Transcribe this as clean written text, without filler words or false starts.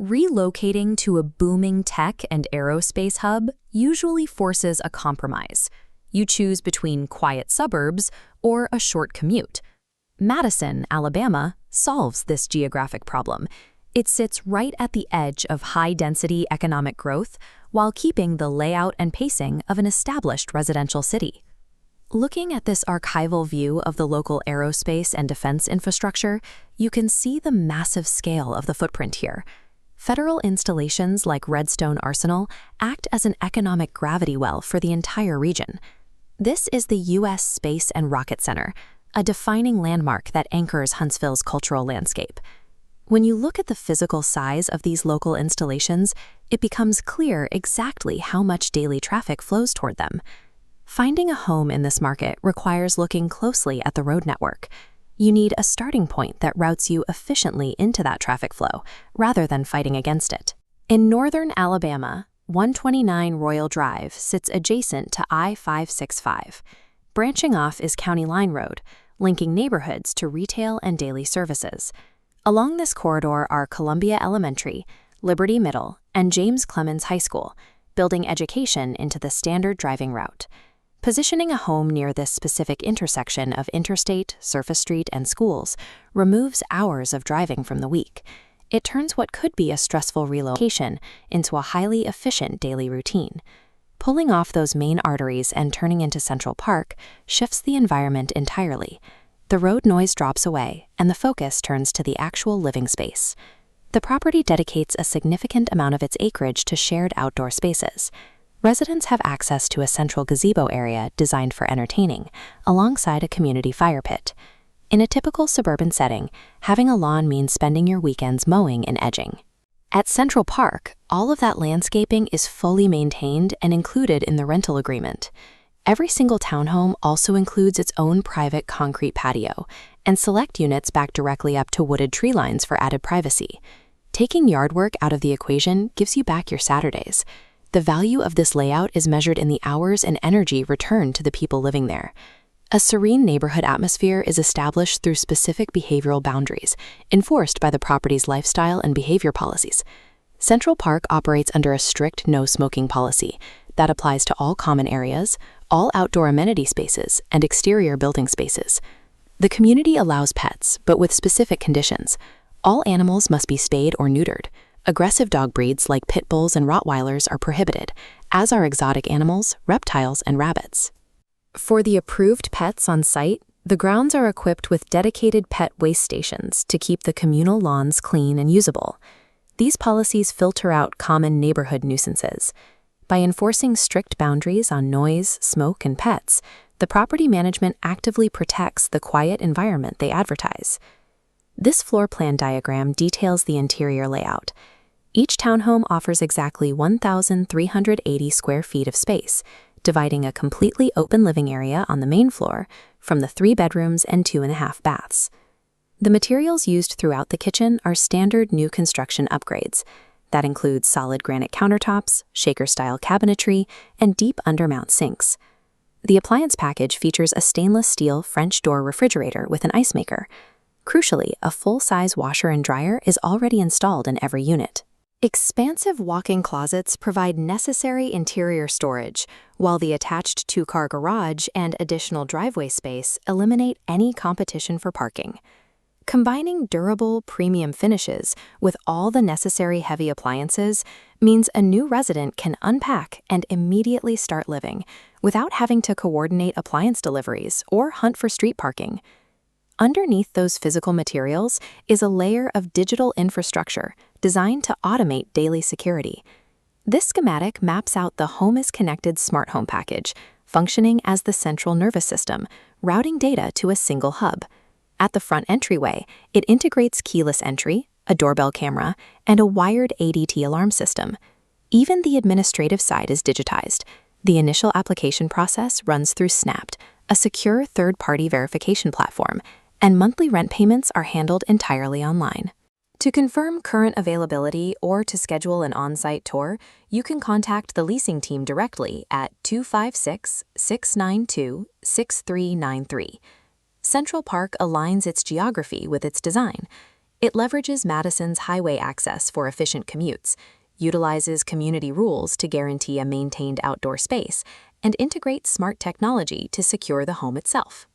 Relocating to a booming tech and aerospace hub usually forces a compromise. You choose between quiet suburbs or a short commute. Madison, Alabama, solves this geographic problem. It sits right at the edge of high-density economic growth while keeping the layout and pacing of an established residential city. Looking at this archival view of the local aerospace and defense infrastructure, you can see the massive scale of the footprint here. Federal installations like Redstone Arsenal act as an economic gravity well for the entire region. This is the U.S. Space and Rocket Center, a defining landmark that anchors Huntsville's cultural landscape. When you look at the physical size of these local installations, it becomes clear exactly how much daily traffic flows toward them. Finding a home in this market requires looking closely at the road network. You need a starting point that routes you efficiently into that traffic flow, rather than fighting against it. In northern Alabama, 129 Royal Drive sits adjacent to I-565. Branching off is County Line Road, linking neighborhoods to retail and daily services. Along this corridor are Columbia Elementary, Liberty Middle, and James Clemens High School, building education into the standard driving route. Positioning a home near this specific intersection of interstate, surface street, and schools removes hours of driving from the week. It turns what could be a stressful relocation into a highly efficient daily routine. Pulling off those main arteries and turning into Central Park shifts the environment entirely. The road noise drops away, and the focus turns to the actual living space. The property dedicates a significant amount of its acreage to shared outdoor spaces. Residents have access to a central gazebo area designed for entertaining, alongside a community fire pit. In a typical suburban setting, having a lawn means spending your weekends mowing and edging. At Central Park, all of that landscaping is fully maintained and included in the rental agreement. Every single townhome also includes its own private concrete patio, and select units back directly up to wooded tree lines for added privacy. Taking yard work out of the equation gives you back your Saturdays. The value of this layout is measured in the hours and energy returned to the people living there. A serene neighborhood atmosphere is established through specific behavioral boundaries, enforced by the property's lifestyle and behavior policies. Central Park operates under a strict no-smoking policy that applies to all common areas, all outdoor amenity spaces, and exterior building spaces. The community allows pets, but with specific conditions. All animals must be spayed or neutered. Aggressive dog breeds like pit bulls and Rottweilers are prohibited, as are exotic animals, reptiles, and rabbits. For the approved pets on site, the grounds are equipped with dedicated pet waste stations to keep the communal lawns clean and usable. These policies filter out common neighborhood nuisances. By enforcing strict boundaries on noise, smoke, and pets, the property management actively protects the quiet environment they advertise. This floor plan diagram details the interior layout. Each townhome offers exactly 1,380 square feet of space, dividing a completely open living area on the main floor from the 3 bedrooms and 2.5 baths. The materials used throughout the kitchen are standard new construction upgrades. That includes solid granite countertops, shaker-style cabinetry, and deep Undermount sinks. The appliance package features a stainless steel French door refrigerator with an ice maker. Crucially, a full-size washer and dryer is already installed in every unit. Expansive walk-in closets provide necessary interior storage, while the attached 2-car garage and additional driveway space eliminate any competition for parking. Combining durable, premium finishes with all the necessary heavy appliances means a new resident can unpack and immediately start living without having to coordinate appliance deliveries or hunt for street parking. Underneath those physical materials is a layer of digital infrastructure designed to automate daily security. This schematic maps out the Home is Connected smart home package, functioning as the central nervous system, routing data to a single hub. At the front entryway, it integrates keyless entry, a doorbell camera, and a wired ADT alarm system. Even the administrative side is digitized. The initial application process runs through Snapped, a secure third-party verification platform, and monthly rent payments are handled entirely online. To confirm current availability or to schedule an on-site tour, you can contact the leasing team directly at 256-692-6393. Central Park aligns its geography with its design. It leverages Madison's highway access for efficient commutes, utilizes community rules to guarantee a maintained outdoor space, and integrates smart technology to secure the home itself.